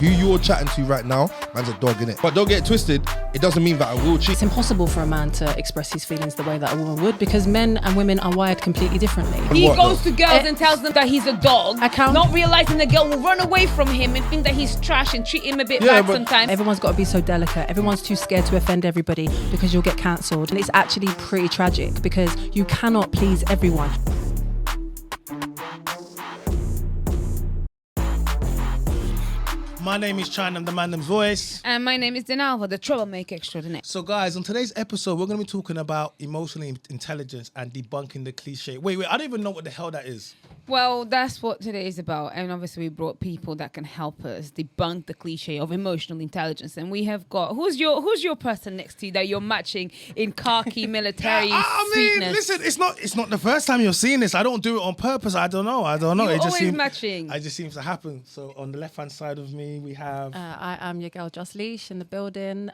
Who you're chatting to right now, man's a dog, innit? But don't get it twisted, it doesn't mean that I will cheat. It's impossible for a man to express his feelings the way that a woman would, because men and women are wired completely differently. He goes to girls and tells them that he's a dog, not realizing the girl will run away from him and think that he's trash and treat him a bit bad sometimes. Everyone's got to be so delicate. Everyone's too scared to offend everybody because you'll get cancelled. And it's actually pretty tragic because you cannot please everyone. My name is Chyna, I'm the man, voice. And my name is Dinalva, the troublemaker extraordinaire. So guys, on today's episode, we're going to be talking about emotional intelligence and debunking the cliche. Wait, I don't even know what the hell that is. Well, that's what today is about. And obviously we brought people that can help us debunk the cliche of emotional intelligence. And we have got, who's your person next to you that you're matching in khaki military I mean, listen, it's not the first time you're seeing this. I don't do it on purpose. I don't know. You're it just matching. It just seems to happen. So on the left-hand side of me, we have... I am your girl, Just Leash, in the building.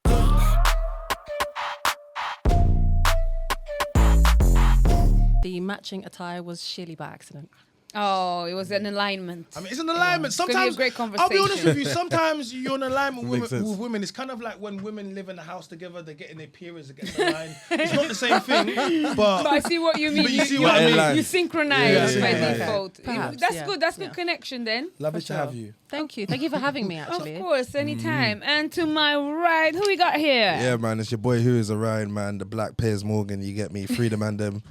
The matching attire was sheerly by accident. Oh, it was an alignment. I mean, it's an alignment. It's gonna be a Sometimes, great conversation. I'll be honest with you, sometimes you're in alignment with women. It's kind of like when women live in a house together, they get in their periods against the line. It's not the same thing, but I see what you mean. But you see what I mean. You synchronize by default. Perhaps, That's yeah. good. That's good connection then. Lovely to have you. Thank you. Thank you for having me, actually. Of course, anytime. And to my right, who we got here? Yeah, man, it's your boy Who is Orion, man, the Black Piers Morgan, you get me, Freedom and them.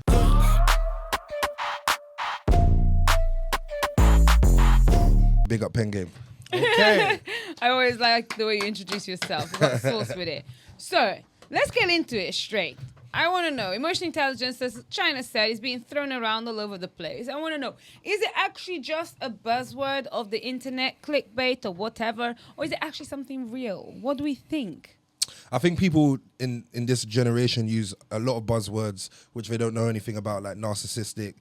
Big up pen game. Okay. I always like the way you introduce yourself. You got sauce with it. So, let's get into it straight. I want to know, emotional intelligence, as Chyna said, is being thrown around all over the place. I want to know, is it actually just a buzzword of the internet, clickbait or whatever, or is it actually something real? What do we think? I think people in this generation use a lot of buzzwords which they don't know anything about, like narcissistic.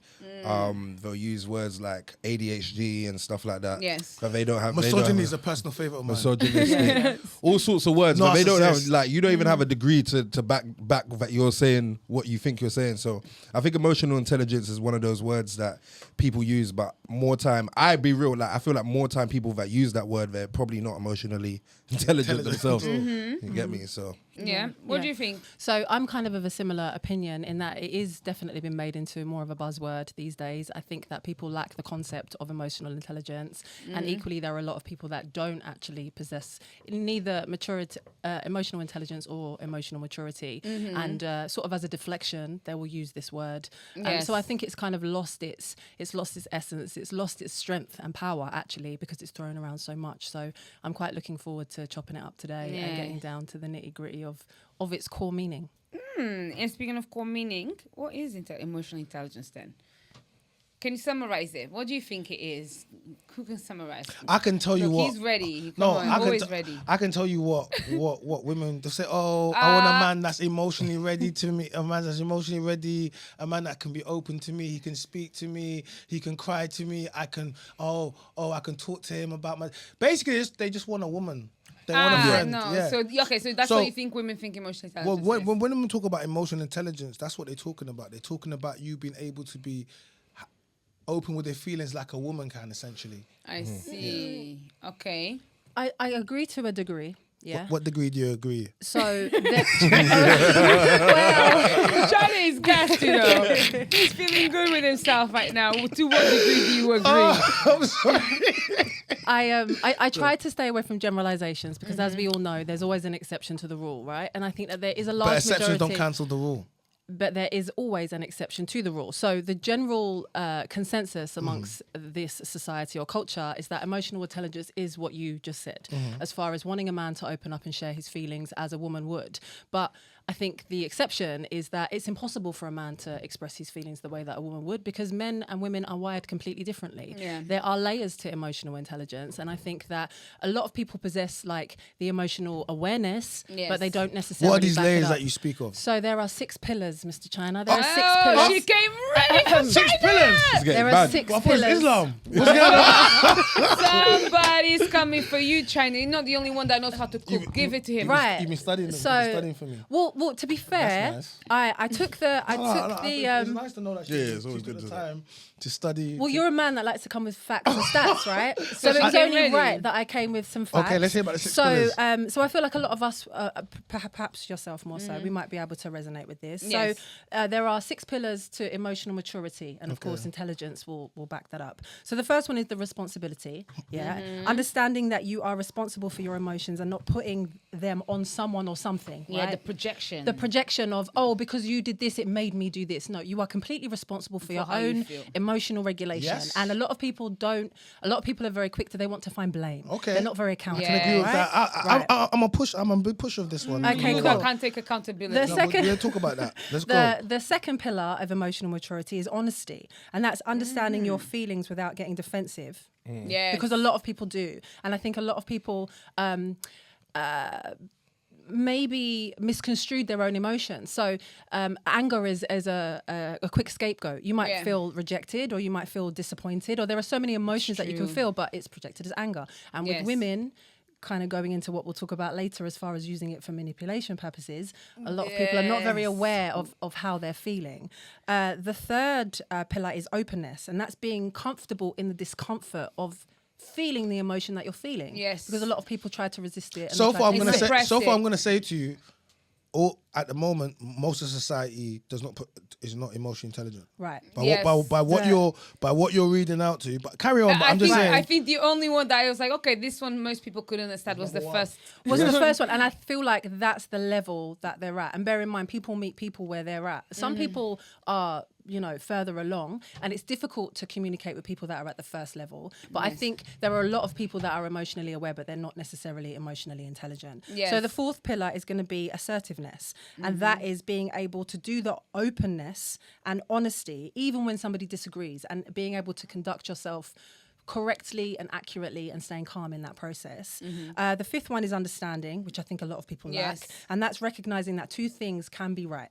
They'll use words like ADHD and stuff like that. Yes. But they don't have... Misogyny is a personal favourite of mine. Misogynistic. All sorts of words. But they don't have, like, you don't even have a degree to back that you're saying what you think you're saying. So I think emotional intelligence is one of those words that people use, but more time, I feel like more time people that use that word, they're probably not emotionally intelligent themselves. You get me? So... Yeah. What do you think? So I'm kind of a similar opinion in that it is definitely been made into more of a buzzword these days. I think that people lack the concept of emotional intelligence, and equally there are a lot of people that don't actually possess neither emotional intelligence or emotional maturity, and sort of as a deflection they will use this word. Yes. So I think it's kind of lost its essence, it's lost its strength and power actually, because it's thrown around so much. So I'm quite looking forward to chopping it up today and getting down to the nitty-gritty of its core meaning. And speaking of core meaning, what is emotional intelligence then? Can you summarize it? What do you think it is? Who can summarize? I can tell you what. He's ready. Ready. I can tell you what women, they say, oh, I want a man that's emotionally ready to me, a man that's emotionally ready, a man that can be open to me, he can speak to me, he can cry to me, I can talk to him about basically they just want a woman. They want a friend. No. Yeah. So that's what you think women think emotional intelligence well, is. when women talk about emotional intelligence, that's what they're talking about. They're talking about you being able to be open with their feelings like a woman can, essentially. I see. Yeah. Okay. I agree to a degree. Yeah. What degree do you agree? So, Chyna is gassed, you know. He's feeling good with himself right now. To what degree do you agree? I'm sorry. I try to stay away from generalizations because, as we all know, there's always an exception to the rule, right? And I think that there is a large But exceptions majority, don't cancel the rule. But there is always an exception to the rule. So the general consensus amongst this society or culture is that emotional intelligence is what you just said, as far as wanting a man to open up and share his feelings as a woman would. But I think the exception is that it's impossible for a man to express his feelings the way that a woman would, because men and women are wired completely differently. Yeah. There are layers to emotional intelligence, and I think that a lot of people possess like the emotional awareness, but they don't necessarily. What are these back layers it up. that you speak of? So there are 6 pillars, Mr. Chyna. There are 6 pillars. She came ready for 6 pillars. There are 6 pillars. Islam. What's going on? Somebody's coming for you, Chyna. You're not the only one that knows how to cook. Give it to him. Right. You've been studying So, for me. Well, Well, to be fair, nice. I took the it's nice to know that it's always good the to time to study. Well, you're a man that likes to come with facts and stats, right? So it was only right that I came with some facts. Okay, let's hear about the 6 so, pillars. so I feel like a lot of us, perhaps yourself more so, we might be able to resonate with this. Yes. So there are 6 pillars to emotional maturity, and of course, intelligence will back that up. So the first one is the responsibility. Yeah, understanding that you are responsible for your emotions and not putting them on someone or something. Yeah, right? the projection. The projection of, oh, because you did this, it made me do this. No, you are completely responsible for your how you own feel. emotional regulation. Yes. And a lot of people don't. A lot of people are very quick they want to find blame. Okay. They're not very accountable. I can agree with right? that. I'm a big pusher of this one. Okay, You cool. can't take accountability. The second- We'll talk about that. Let's go. The second pillar of emotional maturity is honesty, and that's understanding your feelings without getting defensive. Yeah. Because a lot of people do, and I think a lot of people maybe misconstrued their own emotions. So anger is a quick scapegoat. You might feel rejected, or you might feel disappointed, or there are so many emotions that you can feel, but it's projected as anger. And with women, kind of going into what we'll talk about later as far as using it for manipulation purposes, a lot of people are not very aware of how they're feeling. The third pillar is openness, and that's being comfortable in the discomfort of feeling the emotion that you're feeling. Yes. Because a lot of people try to resist it. And So far, I'm going going to say to you, at the moment, most of society is not emotionally intelligent. Right. By what you're reading out to. But carry on. But I'm just saying. I think the only one that I was like, okay, this one most people could understand was the first. Was the first one, and I feel like that's the level that they're at. And bear in mind, people meet people where they're at. Some people are, further along, and it's difficult to communicate with people that are at the first level. But I think there are a lot of people that are emotionally aware, but they're not necessarily emotionally intelligent. Yes. So the fourth pillar is going to be assertiveness, and that is being able to do the openness and honesty, even when somebody disagrees, and being able to conduct yourself correctly and accurately and staying calm in that process. The fifth one is understanding, which I think a lot of people lack, and that's recognizing that 2 things can be right.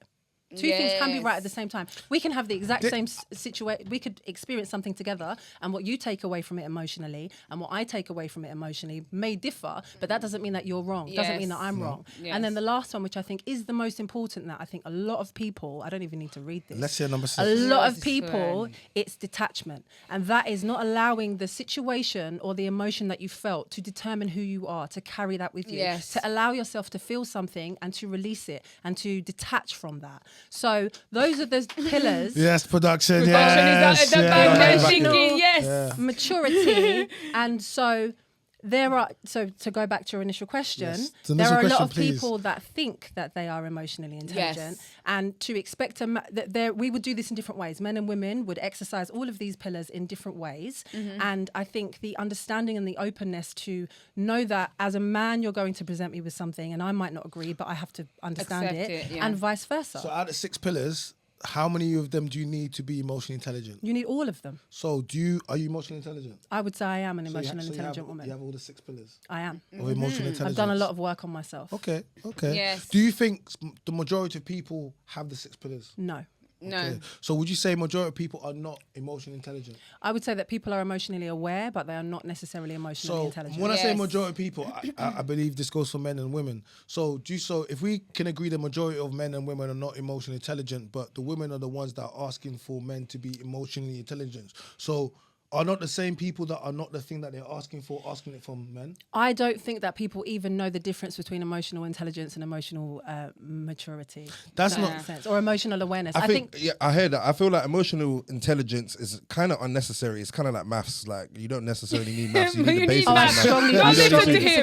Two things can be right at the same time. We can have the exact same situation. We could experience something together, and what you take away from it emotionally and what I take away from it emotionally may differ, but that doesn't mean that you're wrong. Doesn't mean that I'm wrong. And then the last one, which I think is the most important, that I think a lot of people, I don't even need to read this. Let's hear number 6. A lot of people, it's detachment. And that is not allowing the situation or the emotion that you felt to determine who you are, to carry that with you. To allow yourself to feel something and to release it and to detach from that. So those are the pillars. Yes, production. Yes, maturity. And so there are, so to go back to your initial question, there are a lot of people that think that they are emotionally intelligent, and to expect that we would do this in different ways. Men and women would exercise all of these pillars in different ways. And I think the understanding and the openness to know that as a man, you're going to present me with something and I might not agree, but I have to understand it, and vice versa. So out of 6 pillars, how many of them do you need to be emotionally intelligent? You need all of them. So are you emotionally intelligent? I would say I am an emotionally intelligent woman. You have all the 6 pillars? I am. Of emotional intelligence? I've done a lot of work on myself. Okay. Yes. Do you think the majority of people have the 6 pillars? No. No. Okay. So would you say majority of people are not emotionally intelligent? I would say that people are emotionally aware, but they are not necessarily emotionally intelligent. When I say majority of people, I believe this goes for men and women. So if we can agree the majority of men and women are not emotionally intelligent, but the women are the ones that are asking for men to be emotionally intelligent. So are not the same people that are not the thing that they're asking it from men? I don't think that people even know the difference between emotional intelligence and emotional maturity. That's not makes sense. Or emotional awareness. I think I heard that. I feel like emotional intelligence is kind of unnecessary. It's kind of like maths. Like you don't necessarily need maths. You need the basics.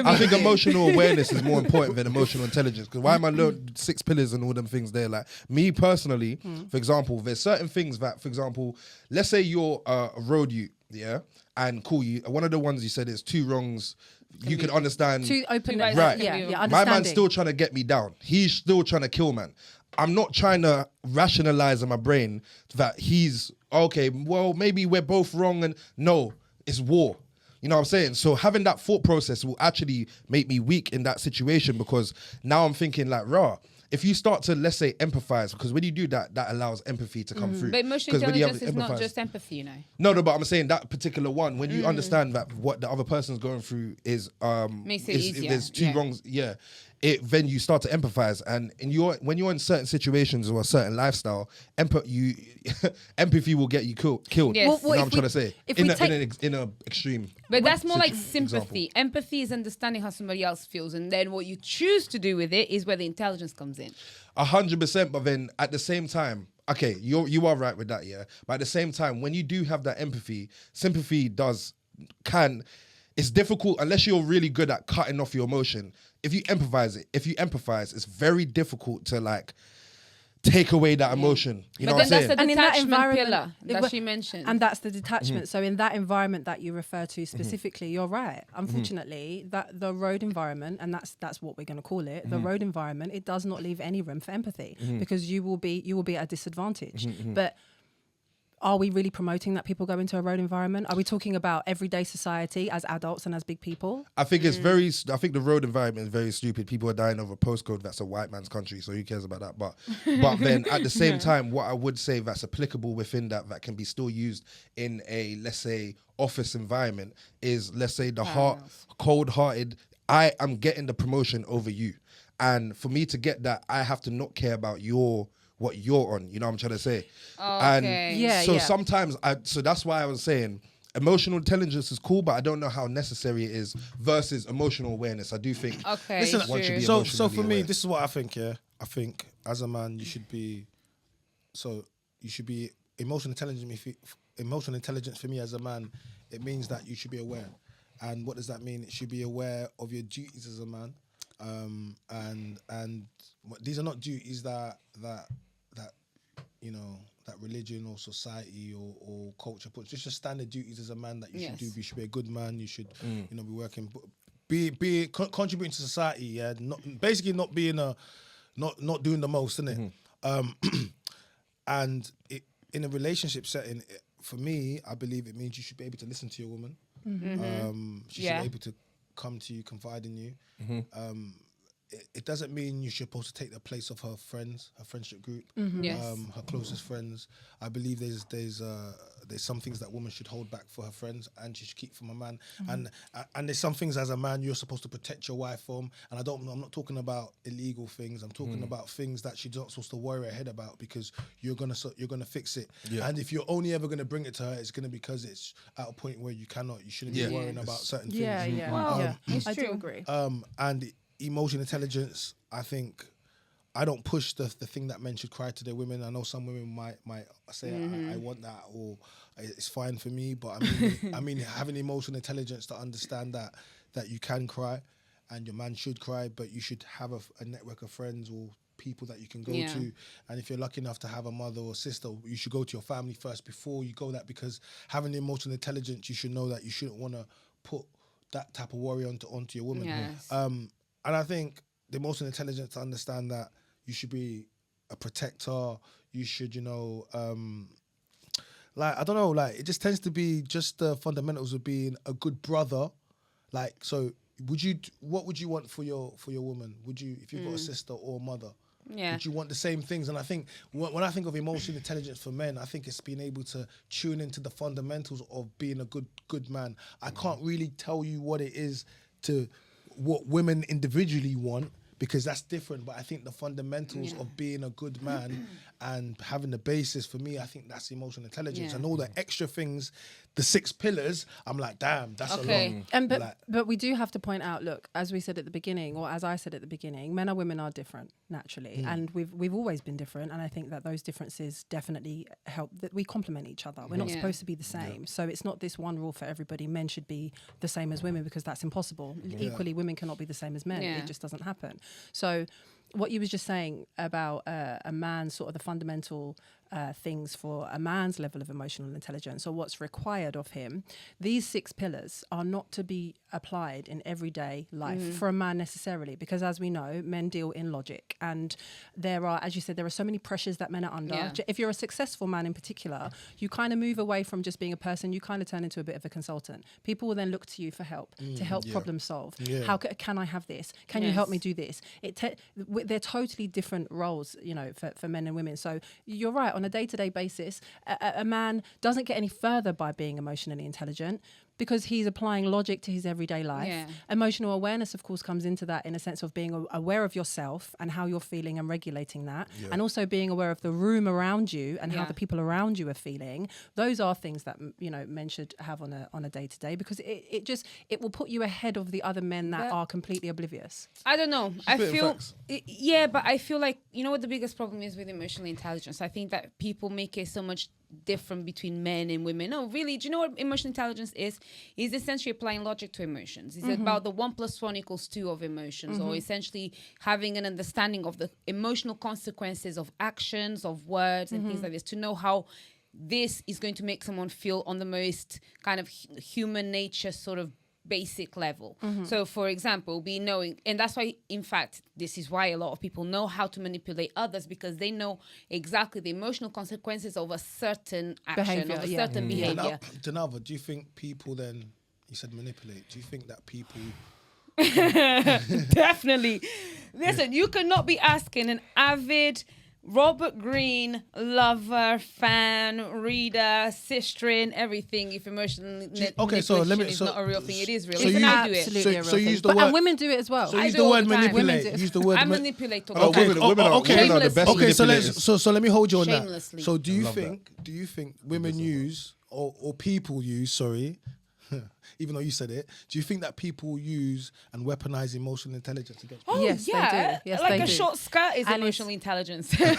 I think emotional awareness is more important than emotional intelligence. Because why am I learning 6 pillars and all them things there? Like me personally, for example, there's certain things that, for example, let's say you're a road youth. Yeah, and cool. One of the ones you said is 2 wrongs. You can understand. 2 openness. Right. Yeah. My man's still trying to get me down. He's still trying to kill man. I'm not trying to rationalize in my brain that he's okay. Well, maybe we're both wrong, and no, it's war. You know what I'm saying? So having that thought process will actually make me weak in that situation, because now I'm thinking like, if you start to, let's say, empathize, because when you do that, that allows empathy to come through. But emotional intelligence is not just empathy, you know. No, but I'm saying that particular one, when you understand that what the other person's going through is makes it easier. There's 2 wrongs, then you start to empathize, and when you're in certain situations or a certain lifestyle, empathy will get you killed. Yes. You know what I'm trying to say? In an extreme. But that's more like sympathy. Example. Empathy is understanding how somebody else feels, and then what you choose to do with it is where the intelligence comes in. 100%, but then at the same time, okay, you are right with that, yeah. But at the same time, when you do have that empathy, sympathy it's difficult unless you're really good at cutting off your emotion. If you empathize, it's very difficult to like take away that emotion. You know what I'm saying? But then that's the detachment pillar that she mentioned. And that's the detachment. So in that environment that you refer to specifically, you're right. Unfortunately, that the road environment, and that's what we're going to call it, the road environment, it does not leave any room for empathy because you will be at a disadvantage. But are we really promoting that people go into a road environment? Are we talking about everyday society as adults and as big people? I think I think the road environment is very stupid. People are dying over a postcode that's a white man's country, so who cares about that? But then at the same time, what I would say that's applicable within that can be still used in a, let's say, office environment is, let's say, the cold-hearted, I am getting the promotion over you. And for me to get that, I have to not care about what you're on, you know what I'm trying to say? Okay. And sometimes, so that's why I was saying emotional intelligence is cool, but I don't know how necessary it is versus emotional awareness. I do think listen, one should be so for me, aware. this is what I think, yeah. I think as a man, you should be emotional intelligence for me as a man, it means that you should be aware. And what does that mean? It should be aware of your duties as a man. And these are not duties that that religion or society or culture puts. Just your standard duties as a man that you should do. You should be a good man. You should be working, be contributing to society. Yeah, not being not doing the most, innit? And in a relationship setting, for me, I believe it means you should be able to listen to your woman. She should be able to come to you, confide in you. It doesn't mean you're supposed to take the place of her friends, her friendship group, her closest friends. I believe there's some things that women should hold back for her friends, and she should keep from a man. And there's some things as a man you're supposed to protect your wife from. And I'm not talking about illegal things. I'm talking about things that she's not supposed to worry her head about because you're gonna fix it. Yeah. And if you're only ever gonna bring it to her, it's gonna be because it's at a point where you shouldn't be worrying about certain things. I do agree. And emotional intelligence, I think, I don't push the thing that men should cry to their women. I know some women might say I want that or it's fine for me, but I mean having emotional intelligence to understand that you can cry and your man should cry, but you should have a network of friends or people that you can go to. And if you're lucky enough to have a mother or sister, you should go to your family first before you go that, because having emotional intelligence, you should know that you shouldn't want to put that type of worry onto your woman. Yes. And I think the emotional intelligence to understand that you should be a protector. You should, it just tends to be just the fundamentals of being a good brother. Like, so what would you want for your woman? Would you, if you've got a sister or a mother, would you want the same things? And I think when I think of emotional intelligence for men, I think it's being able to tune into the fundamentals of being a good man. I can't really tell you what it is to what women individually want, because that's different, but I think the fundamentals of being a good man and having the basis, for me, I think that's emotional intelligence. And all the extra things, the 6 pillars, I'm like, damn, that's a lot. But we do have to point out, look, as we said at the beginning, or as I said at the beginning, men and women are different naturally, and we've always been different, and I think that those differences definitely help, that we complement each other. We're not supposed to be the same, so it's not this one rule for everybody. Men should be the same as women, because that's impossible. Equally, women cannot be the same as men. It just doesn't happen. So what you was just saying about a man's sort of the fundamental things for a man's level of emotional intelligence, or what's required of him, these 6 pillars are not to be applied in everyday life for a man necessarily, because as we know, men deal in logic, and there are, as you said, there are so many pressures that men are under. If you're a successful man in particular, you kind of move away from just being a person, you kind of turn into a bit of a consultant. People will then look to you for help, to help problem solve. How can I have this? Can you help me do this? They're totally different roles, for men and women. So you're right, on a day-to-day basis, a man doesn't get any further by being emotionally intelligent, because he's applying logic to his everyday life. Yeah. Emotional awareness, of course, comes into that in a sense of being aware of yourself and how you're feeling and regulating that, and also being aware of the room around you and how the people around you are feeling. Those are things that men should have on a day-to-day, because it will put you ahead of the other men that are completely oblivious. I don't know. I feel but I feel like, you know what the biggest problem is with emotional intelligence? I think that people make it so much different between men and women. No, really, do you know what emotional intelligence is? It's essentially applying logic to emotions. It's about the 1 + 1 = 2 of emotions, or essentially having an understanding of the emotional consequences of actions, of words, and things like this, to know how this is going to make someone feel on the most kind of human nature sort of basic level. So for example, and that's why, in fact, this is why a lot of people know how to manipulate others, because they know exactly the emotional consequences of a certain action, of a certain behavior. Dinalva, do you think people then, you said manipulate, do you think that people... Definitely. Listen, you cannot be asking an avid Robert Greene lover, fan, reader, sister, everything. If emotional manipulation is not a real thing, it is real. Listen, I do it. Absolutely a real thing. And women do it as well. So use the word manipulate. Use the word. I manipulate. Women are the best manipulators. So let me hold you on that. Shamelessly. So do you think women use or people use? Sorry. Even though you said it, do you think that people use and weaponize emotional intelligence against people? Yes, they do. Yes, like they a do. short skirt is emotional intelligence. And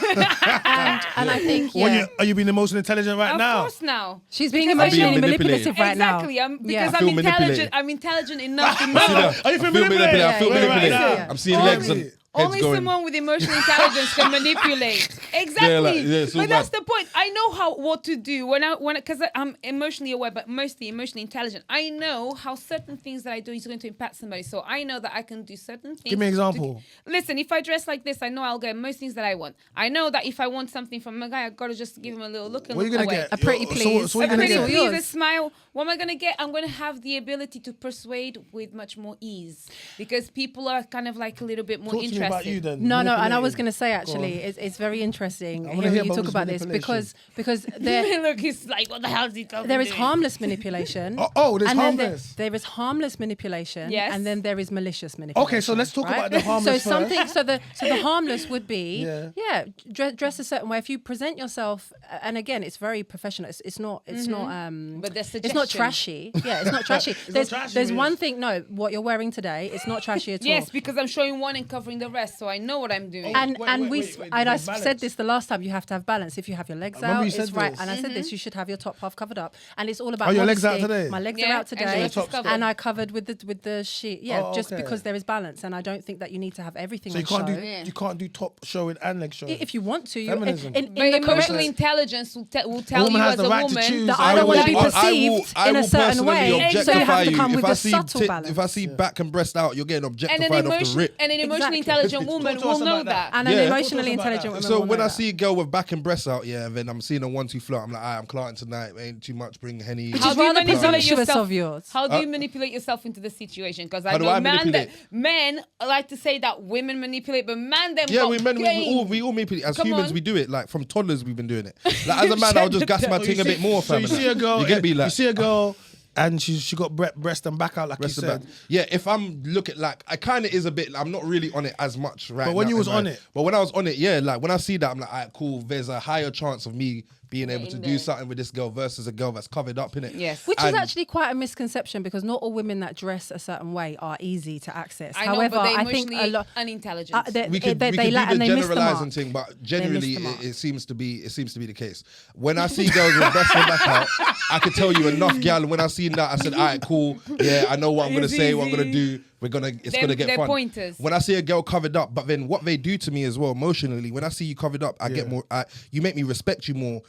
I think, Are you being emotionally intelligent right now? Of course now. She's being emotionally manipulative right now. Exactly. Because I'm intelligent. I'm intelligent enough to know. Are you feeling manipulated? I feel manipulated. Yeah. I'm seeing legs and heads Only going. someone with emotional intelligence can manipulate. Exactly. So but that's the point. I know what to do because I'm emotionally aware, but mostly emotionally intelligent. I know how certain things that I do is going to impact somebody. So I know that I can do certain things. Give me an example. Listen, if I dress like this, I know I'll get most things that I want. I know that if I want something from a guy, I've got to just give him a little look and What are you look gonna away. get? A pretty please. So what are A you pretty gonna get? please, a smile. What am I going to get? I'm going to have the ability to persuade with much more ease, because people are kind of like a little bit more Talk to me about interested. you then. No, and I Manipulating. was going to say, actually, it's very interesting I wanna hearing hear you about talk about this, manipulation. because there Look, he's like, what the hell is he talking there is doing? harmless manipulation. There's and then harmless. there is harmless manipulation. Yes. And then there is malicious manipulation. Okay, so let's talk right? about the harmless first. So the harmless would be Yeah. dress a certain way. If you present yourself, and again, it's very professional. It's not But there's it's not trashy. Yeah, it's not trashy. not trashy, there's really. one thing. No, what you're wearing today, it's not trashy at all. Yes, because I'm showing one and covering the rest, so I know what I'm doing. And Wait, and wait, I there's said balance. this the last time. You have to have balance. If you have your legs remember out, you it's said right. this. And I said this. You should have your top half covered up. And it's all about. Are your legs out modesty. today? My legs Yeah, are out and today, your top's covered. and I covered with the sheet. Yeah, Oh, just okay. because there is balance, and I don't think that you need to have everything So on you can't show. do you can't do top showing and leg showing. If you want to, Feminism. in But the correct emotional intelligence will tell woman you has as the a right to woman choose. that I don't want to be I will- perceived I in a will certain personally way, so you objectify have to come you. with If I the see subtle balance. if I see back and breast out, you're getting and objectified off the rip. an emotionally Exactly. intelligent woman Talk to us will know about that. that. And Yeah. an Talk emotionally to us about intelligent that. woman So will when know I that. see a girl with back and breasts out, and then I'm seeing a 1-2 flirt, I'm like, I'm clarting tonight. Ain't too much. Bring Henny. Which How is do you rather manipulate presumptuous yourself? of yours. How do you manipulate yourself into the situation? Because I How do know I manipulate? men like to say that women manipulate, but man them Yeah, got we game. all manipulate. As Come humans, on. we do it. Like from toddlers, we've been doing it. Like as a man, I'll just gas my thing a bit more, So fam. you see a girl. You get me? Like you see a girl, and she got breast and back out, like rest you of said. that. Yeah, if I'm looking like I kind of is a bit. I'm not really on it as much right But when now you was in my- on it? but when I was on it, yeah, like when I see that, I'm like, alright, cool. There's a higher chance of me being able to in do there. something with this girl versus a girl that's covered up in it. Yes. Which is And- actually quite a misconception, because not all women that dress a certain way are easy to access. I know, However, but they're I think a emotionally lot unintelligent. we could they do lack the and they miss the generalizing mark. thing, but They generally miss the mark. it seems to be the case. When I see girls with breast and back out, I can tell you enough, gal. When I seen that, I said, all right, cool. Yeah, I know what I'm gonna It's say, what I'm gonna easy. do. It's They're- gonna get they're fun. pointers. When I see a girl covered up, but then what they do to me as well emotionally, when I see you covered up, I get more. You make me respect you more.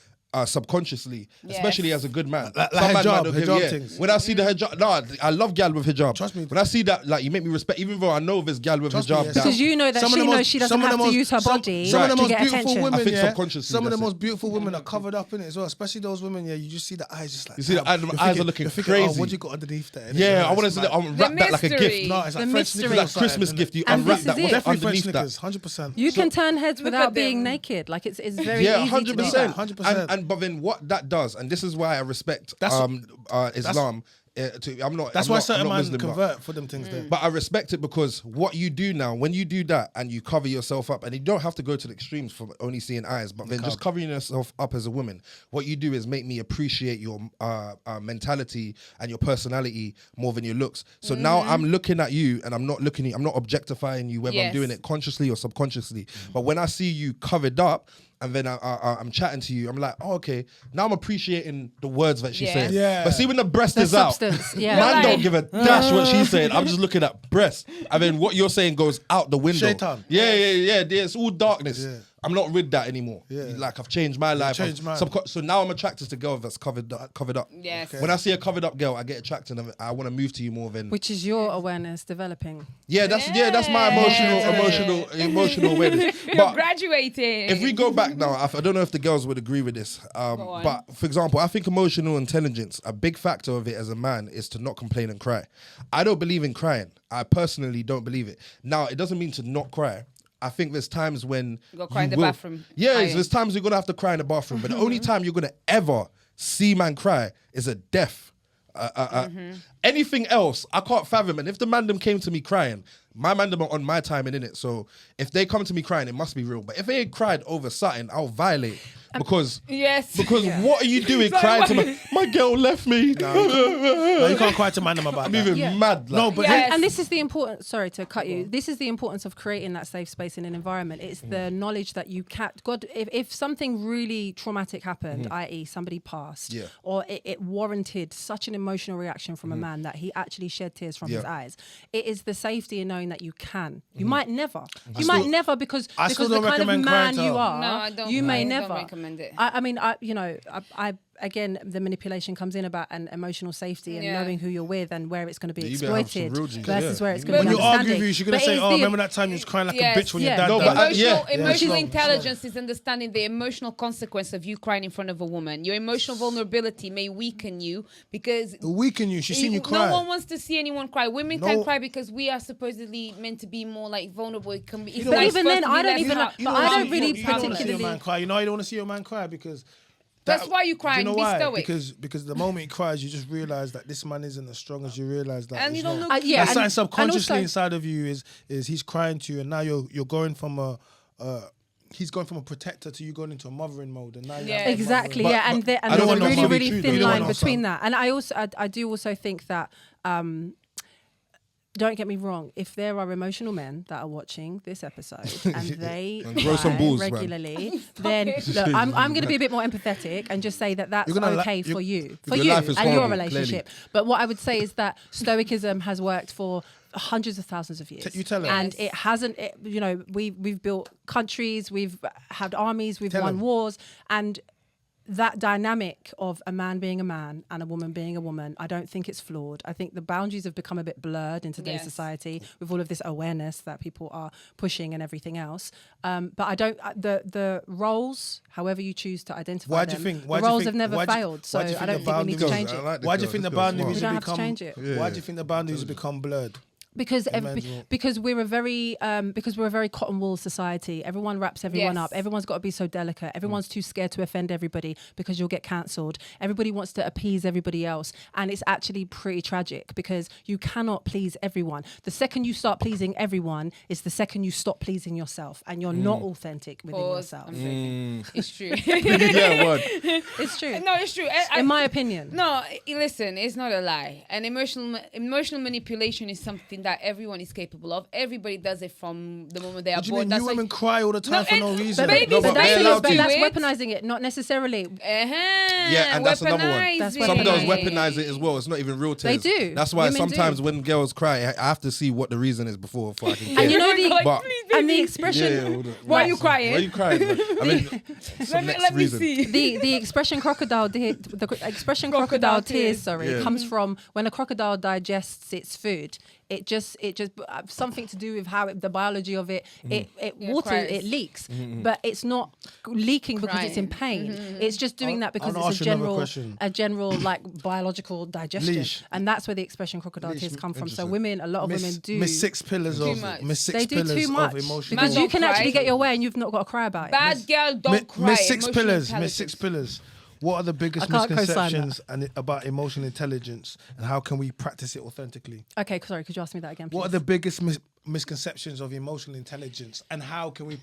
Subconsciously, Yes. especially as a good man. Like Some man hijab, might not give- hijab yeah. things. When I see the hijab, I love gal with hijab. Trust me. When I see that, like you make me respect, even though I know there's gal with Trust me, hijab. yeah. that- Because you know that Some of she the knows most- she doesn't some of have the to most- use her body Some of the to most get beautiful attention. women, I think yeah. subconsciously Some of the that's it. most beautiful women are covered up in it as well. Especially those women, yeah. You just see the eyes, just like You see the damn. eyes You're are looking you're crazy. Oh, what you got underneath there? Yeah, I want to It's see mad. that. Unwrap that like a mystery. gift. No, it's like The French mystery. Nicolas Like style, Christmas isn't gift. it? You And unwrap this that. is What's it. Definitely French underneath that? Nicolas, 100%. You can turn heads Look without at being them. naked. Like it's very Yeah, easy to do 100%. that. 100%. And but then what that does, and this is why I respect That's- Islam, I'm not. That's I'm why not, certain I'm not men Muslim, convert for them things there. But I respect it because what you do now, when you do that and you cover yourself up, and you don't have to go to the extremes for only seeing eyes, but then just covering yourself up as a woman, what you do is make me appreciate your mentality and your personality more than your looks. So now I'm looking at you and I'm not objectifying you, whether I'm doing it consciously or subconsciously. But when I see you covered up, and then I'm chatting to you, I'm like, oh, okay, now I'm appreciating the words that she's saying. Yeah. But see, when the breast The is substance, out, yeah. man don't give a dash what she's saying. I'm just looking at breast. And then what you're saying goes out the window. Shaitan. Yeah. It's all darkness. Yeah. I'm not with that anymore. Yeah. Like, I've changed my life. So now I'm attracted to girls that's covered up. Yes. Okay. When I see a covered up girl, I get attracted and I want to move to you more than... Which is your awareness developing. Yeah, that's my emotional awareness. You're graduating. If we go back now, I don't know if the girls would agree with this. But for example, I think emotional intelligence, a big factor of it as a man is to not complain and cry. I don't believe in crying. I personally don't believe it. Now, it doesn't mean to not cry. I think there's times when you go cry in the bathroom. Yeah, there's times you're going to have to cry in the bathroom. But the only time you're going to ever see man cry is at death. Anything else, I can't fathom. And if the mandem came to me crying, my mandem are on my timing in it. So if they come to me crying, it must be real. But if they ain't cried over something, I'll violate. Because what are you doing crying to my girl left me? No, you can't cry to man them about I'm that. even mad. Like. No, but And this is the importance, sorry to cut you, this is the importance of creating that safe space in an environment. It's the knowledge that you can't, God, if something really traumatic happened, i.e. somebody passed, or it warranted such an emotional reaction from a man that he actually shed tears from his eyes, it is the safety in knowing that you can. You might never. You might never because the kind of man you are, no, I don't, you may I never. Don't recommend it. I mean, I again, the manipulation comes in about an emotional safety and knowing who you're with and where it's going to be exploited versus where it's going to be when you argue with understanding. you, she's going to say, remember that time you was crying like a bitch when your dad died? Emotional intelligence is understanding the emotional consequence of you crying in front of a woman. Your emotional vulnerability may weaken you because... She's seen you cry. No one wants to see anyone cry. Women can cry because we are supposedly meant to be more like vulnerable. It can be, but even then, I don't even... But I don't really particularly... You know, you don't want to see your man cry because... That's why you cry. Do you know and why? Be stoic. Because the moment he cries, you just realise that this man isn't as strong as you realise that. And you don't look. That's something subconsciously inside of you is he's crying to you, and now you're going from he's going from a protector to you going into a mothering mode, and now exactly, and there's a really, really thin line between that. And I do also think that. Don't get me wrong. If there are emotional men that are watching this episode and they cry regularly, then look, I'm going to be a bit more empathetic and just say that that's okay for you and your relationship. Clearly. But what I would say is that Stoicism has worked for hundreds of thousands of years. You tell her. And it hasn't. We've built countries, we've had armies, we've won wars, and that dynamic of a man being a man and a woman being a woman, I don't think it's flawed. I think the boundaries have become a bit blurred in today's society with all of this awareness that people are pushing and everything else. But I don't, the roles, however you choose to identify the roles have never failed. So I don't think we need to change it. Why do you think the boundaries have become... Why do you think the boundaries have become blurred? Because we're a very cotton wool society. Everyone wraps everyone up. Everyone's got to be so delicate. Everyone's too scared to offend everybody because you'll get cancelled. Everybody wants to appease everybody else, and it's actually pretty tragic because you cannot please everyone. The second you start pleasing everyone is the second you stop pleasing yourself, and you're not authentic within yourself. It's true. It's true. No, it's true. In my opinion. No, listen, it's not a lie. And emotional manipulation is something that everyone is capable of. Everybody does it from the moment they are born. You women cry all the time for no reason. But that's weaponizing it, not necessarily. Yeah, and that's another one. Some girls weaponize it as well. It's not even real tears. They do. That's why sometimes when girls cry, I have to see what the reason is before I can care. And you know the expression. Why are you crying? Why are you crying? I mean, let me see. The expression crocodile tears comes from when a crocodile digests its food. It just something to do with how the biology of it. It leaks, but it's not leaking because it's in pain. It's just doing that because it's a general like biological digestion, and that's where the expression crocodile tears come from. So a lot of women do miss six pillars of emotion. Because you can actually get your way and you've not got to cry about it. Bad girl don't cry. Miss six pillars. What are the biggest I can't co-sign misconceptions about emotional intelligence, and how can we practice it authentically? Okay, sorry, could you ask me that again, please? What are the biggest misconceptions of emotional intelligence, and how can we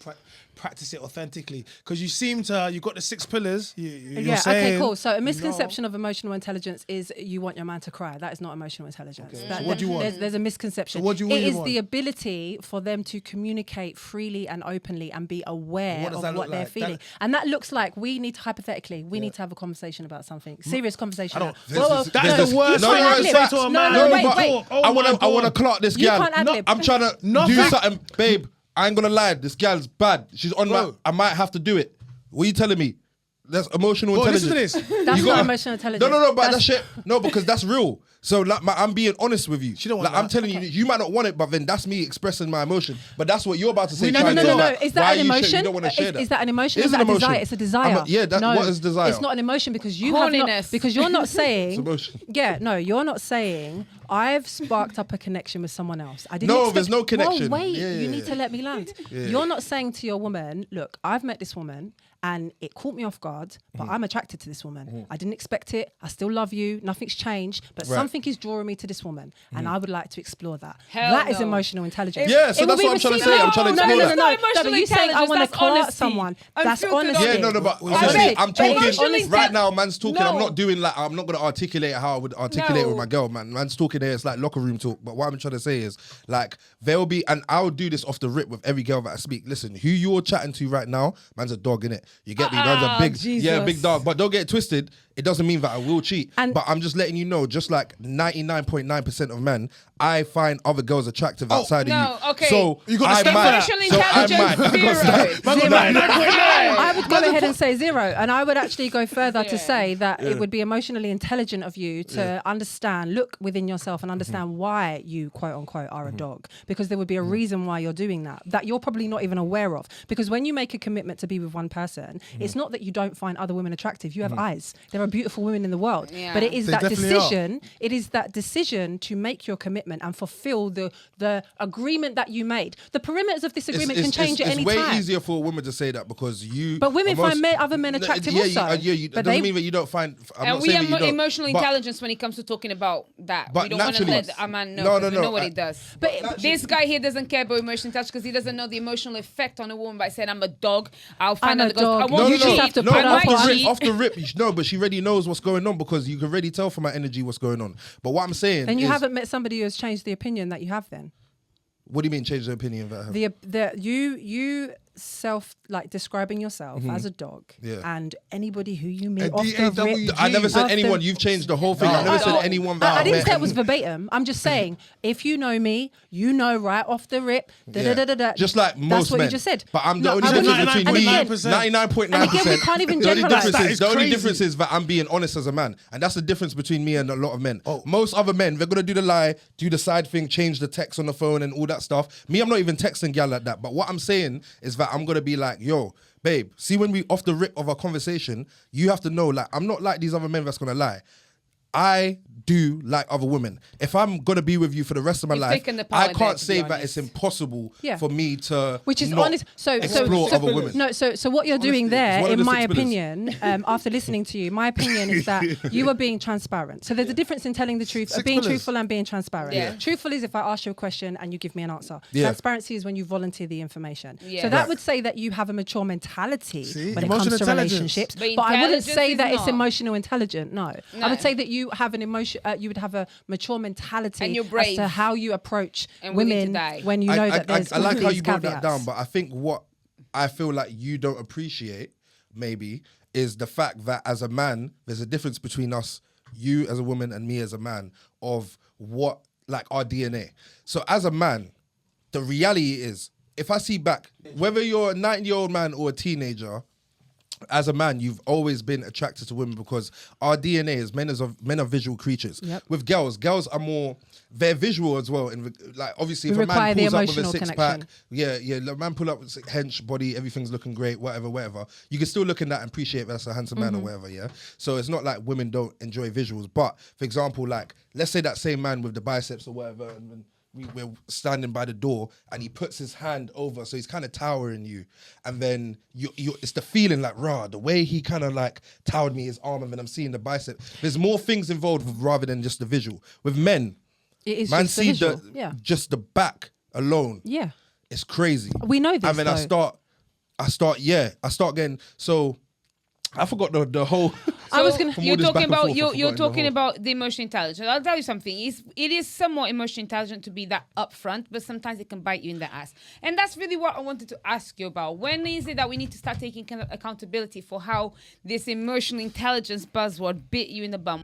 practice it authentically? Because you've got the 6 pillars. You're saying, okay, cool. So a misconception of emotional intelligence is you want your man to cry. That is not emotional intelligence. Okay. So what do you want? There's a misconception. So what do you It is want? the ability for them to communicate freely and openly and be aware of what they're feeling. And that looks like we need to need to have a conversation about something. Serious conversation. That's the worst thing I say to a man. wait. I want to clock this girl. can't ad-lib. I'm trying to do something, babe. I ain't gonna lie. This girl's bad. She's on my. I might have to do it. What are you telling me? That's emotional intelligence. Listen to this. That's not emotional intelligence. No, but that shit. No, because that's real. So like, I'm being honest with you. She don't want I'm that. telling you, you might not want it, but then that's me expressing my emotion. But that's what you're about to say. No. Like, Is that why an you emotion? You don't want to share that. Is that an emotion? It is Is that an a emotion. desire? It's a desire. What is desire? It's not an emotion because you have not, because you're not saying. It's emotion. Yeah, no, you're not saying I've sparked up a connection with someone else. I didn't. No, there's no connection. Well, wait, Yeah, you need to let me land. Yeah. You're not saying to your woman, look, I've met this woman and it caught me off guard, but I'm attracted to this woman. I didn't expect it. I still love you. Nothing's changed, but something is drawing me to this woman, and I would like to explore that. That is emotional intelligence. Yeah, so that's what I'm trying to say. I'm trying to explore that. No, but you saying I want to class someone. That's honesty. Yeah, no, but obviously I'm talking right now. Man's talking. I'm not doing like I'm not gonna articulate how I would articulate with my girl. Man's talking here. It's like locker room talk. But what I'm trying to say is like there'll be, and I'll do this off the rip with every girl that I speak. Listen, who you're chatting to right now, man's a dog, innit? You get me? Man's a big dog. But don't get it twisted. It doesn't mean that I will cheat. But I'm just letting you know, just like 99.9% of men, I find other girls attractive outside of you. Okay. So you got to emotional intelligence zero. I would go ahead and say 0, and I would actually go further to say that it would be emotionally intelligent of you to understand, look within yourself and understand why you quote unquote are a dog, because there would be a reason why you're doing that you're probably not even aware of. Because when you make a commitment to be with one person, it's not that you don't find other women attractive. You have eyes. There are beautiful women in the world, but it is that decision. It is that decision to make your commitment and fulfill the agreement that you made. The perimeters of this agreement can change at any time. It's way easier for a woman to say that because you. But women find other men attractive also. It doesn't mean that you don't find. And we have emotional intelligence when it comes to talking about that. We don't want to let a man know. We know what he does. But this guy here doesn't care about emotional intelligence because he doesn't know the emotional effect on a woman by saying, I'm a dog. I'll find out. I won't cheat. Off the rip. No, but she already knows what's going on because you can already tell from my energy what's going on. But what I'm saying and you haven't met somebody who has changed the opinion that you have then. What do you mean change the opinion that I have? You describing yourself as a dog, and anybody who you meet off the rip. I never said anyone. You've changed the whole thing. I never said anyone. I didn't say it was verbatim. I'm just saying if you know me, you know right off the rip. Just like most that's what men. you just said. But I'm the only difference between me, 99.9%. And again, we can't even generalize. The only difference is that I'm being honest as a man, and that's the difference between me and a lot of men. Most other men, they're gonna do the lie, do the side thing, change the text on the phone and all that stuff. Me, I'm not even texting gal like that. But what I'm saying is that I'm gonna be like, yo, babe, see when we off the rip of our conversation, you have to know, like, I'm not like these other men that's gonna lie. I do like other women. If I'm gonna be with you for the rest of my life, I can't say that it's impossible for me to which is honest. Explore other women. No, so what you're doing there, in my opinion, after listening to you, my opinion is that you are being transparent. So there's a difference in telling the truth, being truthful and being transparent. Yeah. Truthful is if I ask you a question and you give me an answer. Yeah. Transparency is when you volunteer the information. So that would say that you have a mature mentality when it comes to relationships. But I wouldn't say that it's emotional intelligent. No. I would say that you have an emotion. You would have a mature mentality and you're brave as to how you approach women when you know that there's I like how you broke caveats. that down, but I think what I feel like you don't appreciate maybe is the fact that as a man, there's a difference between us, you as a woman and me as a man, of what, like our DNA. So as a man, the reality is, if I see back, whether you're a 90-year-old man or a teenager, as a man, you've always been attracted to women because our DNA is men are visual creatures. Yep. With girls are more, they're visual as well. And like obviously, if a man pulls up with a six-pack, the man pull up with a hench body, everything's looking great, whatever. You can still look in that and appreciate that's a handsome man or whatever. Yeah. So it's not like women don't enjoy visuals, but for example, like let's say that same man with the biceps or whatever, and we're standing by the door, and he puts his hand over, so he's kind of towering you, and then you it's the feeling like the way he kind of like towered me, his arm, and then I'm seeing the bicep. There's more things involved rather than just the visual. With men, it is man, just see the visual. just the back alone. Yeah, it's crazy. We know this. And then I start getting so. I forgot the whole. So you're talking about the emotional intelligence. I'll tell you something. It is somewhat emotionally intelligent to be that upfront, but sometimes it can bite you in the ass. And that's really what I wanted to ask you about. When is it that we need to start taking kind of accountability for how this emotional intelligence buzzword bit you in the bum?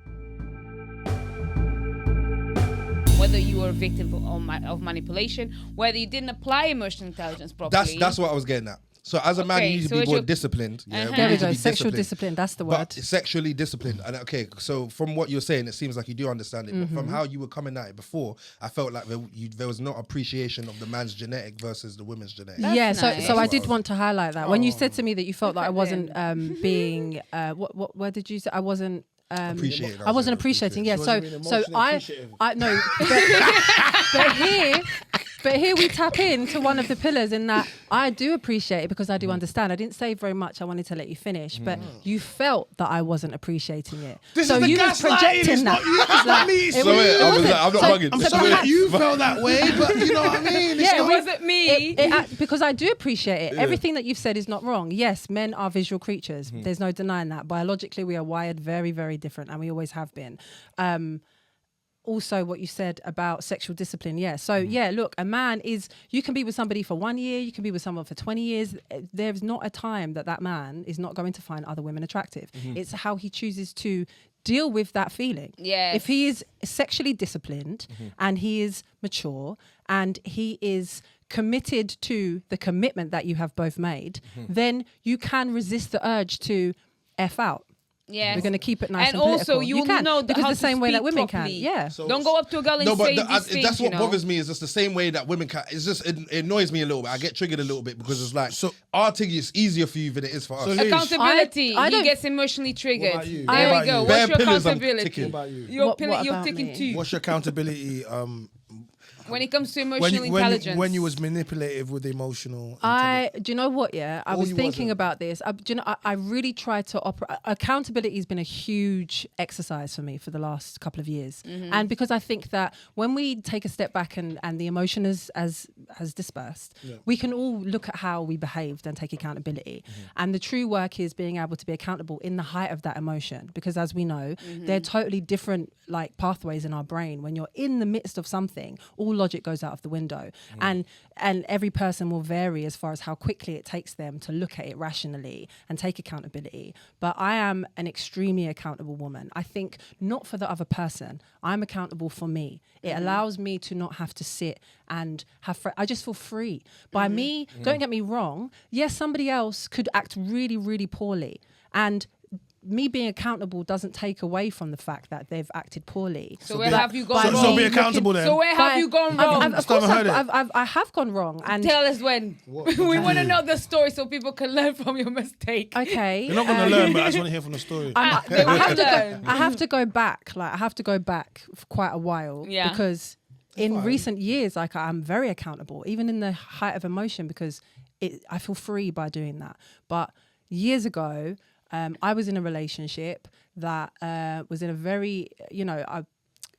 Whether you were a victim of manipulation, whether you didn't apply emotional intelligence properly. That's what I was getting at. So as a man, you need to be more disciplined. Yeah, there we go. Sexual discipline. That's the word. But sexually disciplined. And so from what you're saying, it seems like you do understand it. But from how you were coming at it before, I felt like there was not appreciation of the man's genetic versus the woman's genetic. That's nice. So I did want to highlight that. When you said to me that you felt that I wasn't being, what did you say? I wasn't. I wasn't appreciating. Yeah. So I no. But here we tap into one of the pillars in that I do appreciate it because I do understand. I didn't say very much. I wanted to let you finish, but you felt that I wasn't appreciating it. So you was projecting that. I'm not bugging. I'm sorry that you felt that way, but you know what I mean? Yeah, it wasn't me. Because I do appreciate it. Yeah. Everything that you've said is not wrong. Yes, men are visual creatures. There's no denying that. Biologically, we are wired very, very different, and we always have been. Also, what you said about sexual discipline, So, look, a man you can be with somebody for 1 year, you can be with someone for 20 years. There's not a time that man is not going to find other women attractive. It's how he chooses to deal with that feeling. Yes. If he is sexually disciplined and he is mature and he is committed to the commitment that you have both made, then you can resist the urge to F out. Yes. We're going to keep it nice and also political. you can know because how the same way that women properly. can. Yeah. So, don't go up to a girl and say these things. That's what bothers me is just the same way that women can. It's just it annoys me a little bit. I get triggered a little bit because it's like our thing is easier for you than it is for us. Accountability. He gets emotionally triggered. What about you? There we go. What's your accountability? Ticking. What about you? You're ticking too. What's your accountability? When it comes to emotional intelligence, when you was manipulative with emotional, do you know what? Yeah, I was thinking about this. I really tried to operate. Accountability has been a huge exercise for me for the last couple of years, and because I think that when we take a step back and the emotion has dispersed, we can all look at how we behaved and take accountability. And the true work is being able to be accountable in the height of that emotion, because as we know, they're totally different like pathways in our brain. When you're in the midst of something, all logic goes out of the window, and every person will vary as far as how quickly it takes them to look at it rationally and take accountability. But I am an extremely accountable woman. I think not for the other person. I'm accountable for me. It allows me to not have to sit and have I just feel free by me. Don't get me wrong. Yes, somebody else could act really, really poorly, and me being accountable doesn't take away from the fact that they've acted poorly. So where have you gone wrong? So be accountable then. So where have you gone wrong? Of course, I have gone wrong. And tell us when. We want to know the story so people can learn from your mistake. Okay. You're not going to learn, but I just want to hear from the story. I have to go back. Like I have to go back for quite a while because in recent years, like I'm very accountable, even in the height of emotion, because I feel free by doing that. But years ago, I was in a relationship that was in a very,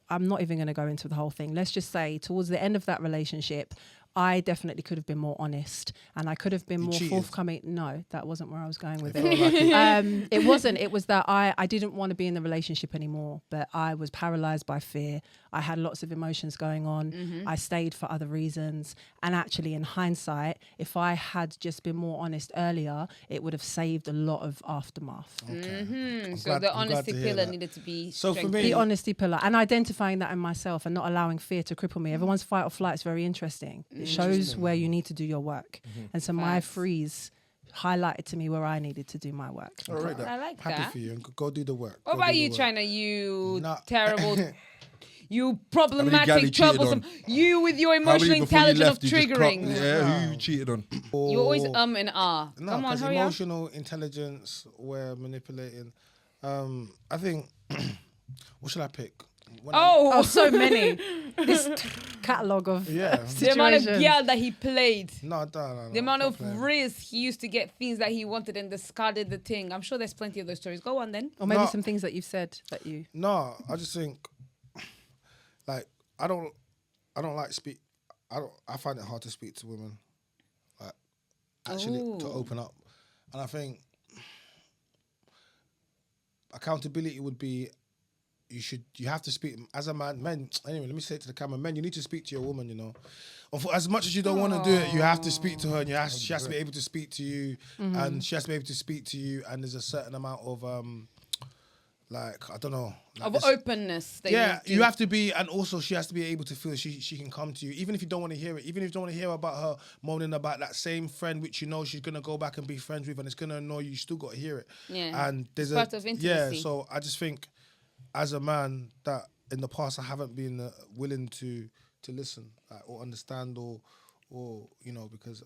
I'm not even going to go into the whole thing. Let's just say towards the end of that relationship, I definitely could have been more honest and I could have been more forthcoming. No, that wasn't where I was going with it. It wasn't. It was that I didn't want to be in the relationship anymore, but I was paralyzed by fear. I had lots of emotions going on. I stayed for other reasons. And actually, in hindsight, if I had just been more honest earlier, it would have saved a lot of aftermath. Okay. So the honesty pillar needed to be strengthened. The honesty pillar and identifying that in myself and not allowing fear to cripple me. Everyone's fight or flight is very interesting. It shows where you need to do your work. And so my freeze highlighted to me where I needed to do my work. All right, I like that. Happy for you. Go do the work. What about you, Chyna? You terrible... You problematic, troublesome. You with your emotional intelligence of triggering. Who you cheated on? You always and ah. No, come on, hurry emotional intelligence, we're manipulating. I think, what should I pick? Oh, so many. This catalogue of The amount of situations. girl that he played. No. The amount of risk he used to get things that he wanted and discarded the thing. I'm sure there's plenty of those stories. Go on then. Or maybe some things that you've said that you... No, I just think, like, I don't like speak. I find it hard to speak to women, like, actually to open up, and I think accountability would be. You have to speak as a man. Men, anyway, let me say it to the camera. Men, you need to speak to your woman, you know. As much as you don't want to do it, you have to speak to her, and she has to be able to speak to you, and she has to be able to speak to you, and there's a certain amount of, like, I don't know. Like Of openness. That you have to be, and also she has to be able to feel she can come to you, even if you don't want to hear it, even if you don't want to hear about her moaning about that same friend which you know she's going to go back and be friends with, and it's going to annoy you, you still got to hear it. Yeah. And there's part of intimacy. Yeah, so I just think, as a man, that in the past I haven't been willing to listen, like, or understand, or you know, because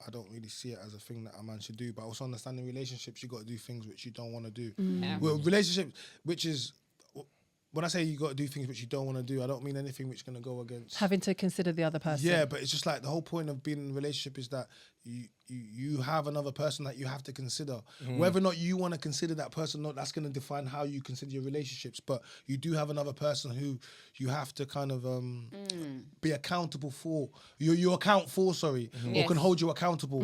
I don't really see it as a thing that a man should do. But also understanding relationships, you got to do things which you don't want to do. Yeah. Well, relationships, which is, when I say you got to do things which you don't want to do, I don't mean anything which is going to go against Having to consider the other person. Yeah, but it's just like the whole point of being in a relationship is that you have another person that you have to consider. Whether or not you want to consider that person, not that's going to define how you consider your relationships. But you do have another person who you have to kind of be accountable for. You account for, sorry, or can hold you accountable.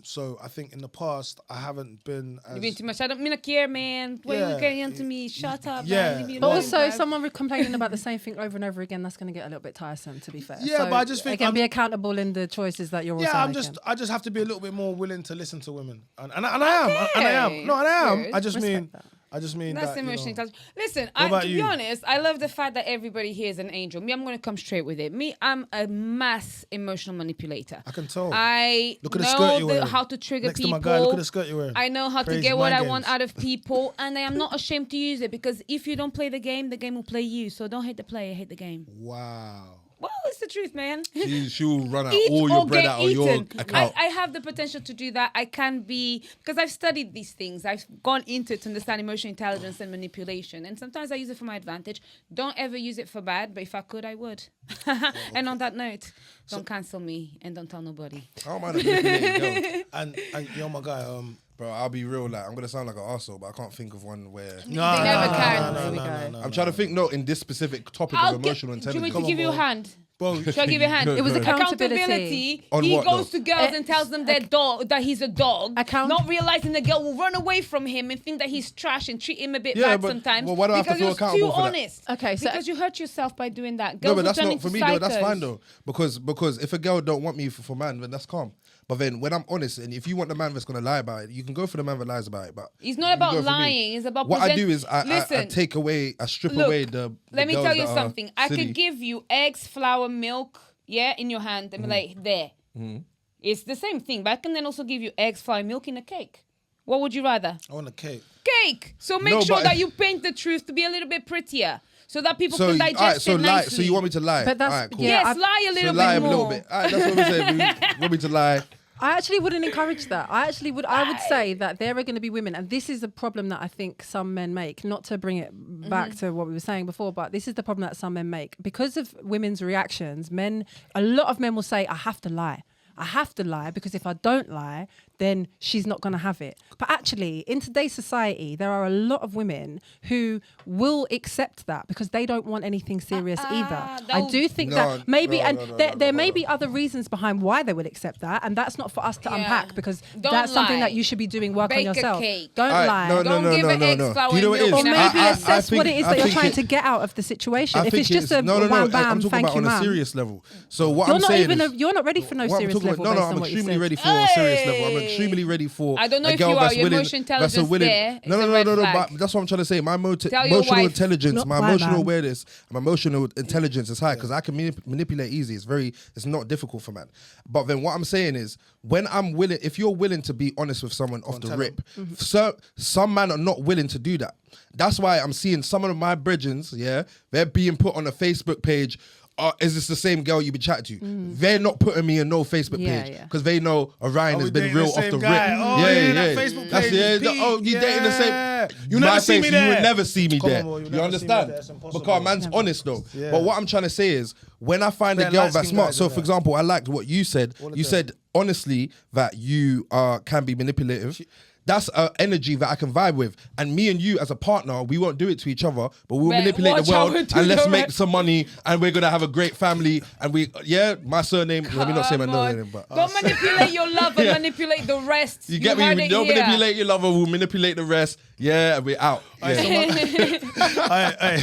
So I think in the past I haven't been. You've been too much. I don't mean to care, man. Why are you getting into me? Shut up. Yeah. Man. Leave me But alone, also, bruv. someone complaining about the same thing over and over again, that's going to get a little bit tiresome, to be fair. Yeah, So, but I just think again, be accountable in the choices that you're also making. I just have to be a little bit more willing to listen to women, and I am. No, and I am. Good. I just Respect that. mean That's that, emotionally you know. intelligent. Listen, about to be you? honest, I love the fact that everybody here is an angel. Me, I'm going to come straight with it. Me, I'm a mass emotional manipulator. I can tell. I Look at the skirt you're know wearing. how to trigger Next people. to my guy, look at the skirt you're wearing. I know how to Crazy get what mind I want games. out of people, and I am not ashamed to use it, because if you don't play the game will play you. So don't hate the player, hate the game. Wow. Well, it's the truth, man. She will run out Eat all your or bread get out of your eaten. account. I have the potential to do that. I can be, because I've studied these things. I've gone into it to understand emotional intelligence and manipulation. And sometimes I use it for my advantage. Don't ever use it for bad, but if I could, I would. And on that note, don't cancel me and don't tell nobody. I don't mind a manipulating girl. And yo, my guy, Bro, I'll be real, like, I'm going to sound like an arsehole, but I can't think of one where... They never can. no. I'm trying to think, in this specific topic of emotional Do you want intelligence. me to give you a hand? bro, Shall I give you a hand? It was accountability. On He what, goes though? to girls and tells them that he's a dog, not realizing the girl will run away from him and think that he's trash and treat him a bit bad but sometimes. well, why do I have to because feel you're accountable too for that? honest. Okay, so because you hurt yourself by doing that. No, Girls but that's will turn not for into me, though. That's psychos. fine, though. Because if a girl don't want me for man, then that's calm. But then when I'm honest, and if you want the man that's going to lie about it, you can go for the man that lies about it. But It's not you about go for me. lying. It's about what I do is I Listen, take away, I strip look, away the let me girls tell you that are something. I silly. could give you eggs, flour, milk, in your hand and be like, there. It's the same thing, but I can then also give you eggs, flour, milk in a cake. What would you rather? I want a cake. Cake. So make No, sure but- that you paint the truth to be a little bit prettier, so that people So, can digest alright, so it lie. nicely. So you want me to lie? But that's- Alright, cool. yeah, Yes, lie a little so lie bit a more. little bit. Alright, that's what we say. You want me to lie? I actually wouldn't encourage that. I would say that there are going to be women, and this is a problem that I think some men make, not to bring it back to what we were saying before, but this is the problem that some men make. Because of women's reactions, a lot of men will say, I have to lie. I have to lie because if I don't lie, then she's not going to have it. But actually, in today's society, there are a lot of women who will accept that because they don't want anything serious either. I do think that maybe, there may be other reasons behind why they would accept that, and that's not for us to unpack because Don't that's something lie. that you should be doing work Bake on a yourself. cake. Don't Alright, lie. no, Don't give her eggs, flour, Do you know what it is? and Or milk. maybe assess what it is that you're trying to think- get out of the situation. I If think it's just a no, wham bam, I'm talking thank about you, on a ma'am. serious level. So what You're I'm not saying even is, you're not ready for no what I'm serious talking level about, based I'm on what you extremely said. ready for a serious level. I'm Hey. extremely ready for I don't know a if girl you are. that's Your willing. emotional That's a intelligence willing. there is a No. red But flag. that's what I'm trying to say. My Tell your emotional wife. intelligence, Not my my emotional man. awareness, my emotional intelligence is high because I can manipulate easy. It's not difficult for man. But then what I'm saying is, when I'm willing, if you're willing to be honest with someone off the rip, so some men are not willing to do that. That's why I'm seeing some of my brethrens, they're being put on a Facebook page. Is this the same girl you been chatting to? They're not putting me in no Facebook page because they know Orion has been real off the rip. Oh, yeah, that Facebook That's page is you dating the same. there. You never see me there. You would never see me Come there. on, bro, you never understand? see me there. It's impossible. Because man's honest though. Yeah. But what I'm trying to say is, when I find a They're girl that's light-skinned smart, guys, so isn't for it? example, I liked what you said. All of You them. said honestly that you can be manipulative. That's an energy that I can vibe with. And me and you as a partner, we won't do it to each other, but we'll Man, manipulate watch the how world we do and let's the make rest. some money and we're going to have a great family. And my surname, let me not say my Come on. name, but... Don't manipulate your lover, manipulate the rest. You get me? heard We it don't here. manipulate your lover, we'll manipulate the rest. Yeah, and we're out. Yeah.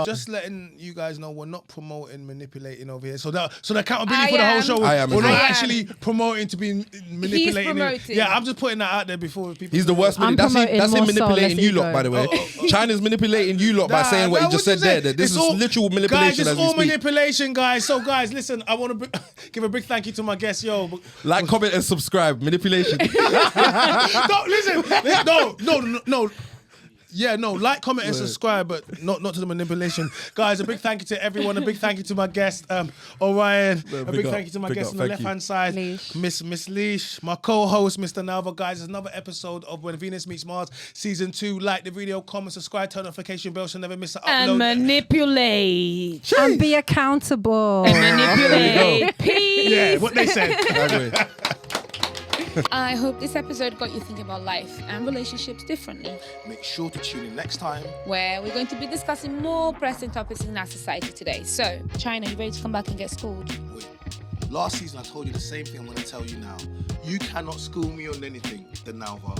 Just letting you guys know, we're not promoting manipulating over here. So the accountability for the I whole am. show, I am we're as not well. actually promoting to be manipulating. promoting. Yeah, I'm just putting that out there before people. He's the worst. I'm That's promoting him more so, manipulating less you lot, ego. by the way. Chyna's manipulating you lot by saying what he just said there. That this is literal manipulation Guys, it's as we all speak. manipulation, guys. So, guys, listen, I want to give a big thank you to my guest, yo. Like, comment, and subscribe. Manipulation. No, listen, no. Yeah, no, like, comment, and subscribe, but not to the manipulation. Guys, a big thank you to everyone. A big thank you to my guest, Orion. A big thank you to my guest on the left-hand side, Leash. Miss Leash. My co-host, Mr. Dinalva. Guys, there's another episode of When Venus Meets Mars, Season 2. Like the video, comment, subscribe, turn notification bell so never miss an And upload. manipulate. And be accountable. Manipulate. Peace. Yeah, what they said. I agree. I hope this episode got you thinking about life and relationships differently, Make sure to tune in next time. where we're going to be discussing more pressing topics in our society today. So, Chyna, you ready to come back and get schooled? Last season, I told you the same thing I'm going to tell you now. You cannot school me on anything, Dinalva.